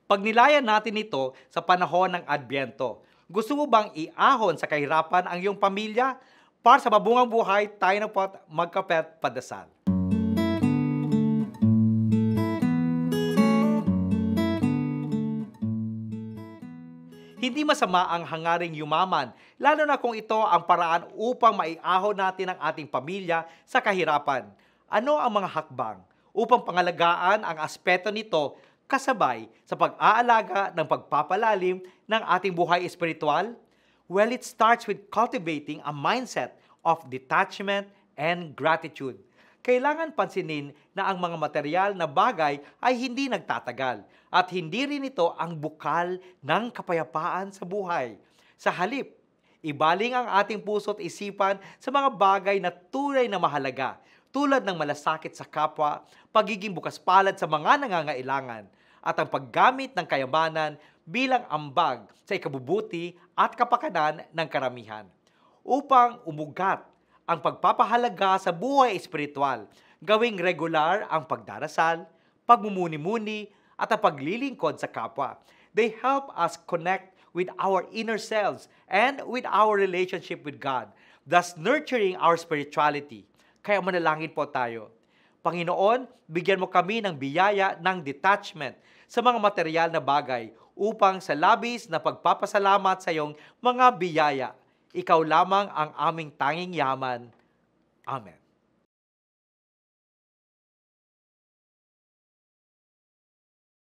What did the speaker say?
Pagnilayan natin ito sa panahon ng Adbyento. Gusto mo bang iahon sa kahirapan ang iyong pamilya? Para sa mabungang buhay, tayo na po magkapet padasal. Hindi masama ang hangaring yumaman, lalo na kung ito ang paraan upang maiahon natin ang ating pamilya sa kahirapan. Ano ang mga hakbang upang pangalagaan ang aspeto nito kasabay sa pag-aalaga ng pagpapalalim ng ating buhay espiritual? Well, it starts with cultivating a mindset of detachment and gratitude. Kailangan pansinin na ang mga material na bagay ay hindi nagtatagal at hindi rin ito ang bukal ng kapayapaan sa buhay. Sa halip, ibaling ang ating puso't isipan sa mga bagay na tunay na mahalaga tulad ng malasakit sa kapwa, pagiging bukas palad sa mga nangangailangan, at ang paggamit ng kayamanan bilang ambag sa ikabubuti at kapakanan ng karamihan. Upang umugat ang pagpapahalaga sa buhay espiritual, gawing regular ang pagdarasal, pagmumuni-muni, at ang paglilingkod sa kapwa. They help us connect with our inner selves and with our relationship with God, thus nurturing our spirituality. Kaya manalangin po tayo. Panginoon, bigyan mo kami ng biyaya ng detachment sa mga material na bagay upang sa labis na pagpapasalamat sa iyong mga biyaya, ikaw lamang ang aming tanging yaman. Amen.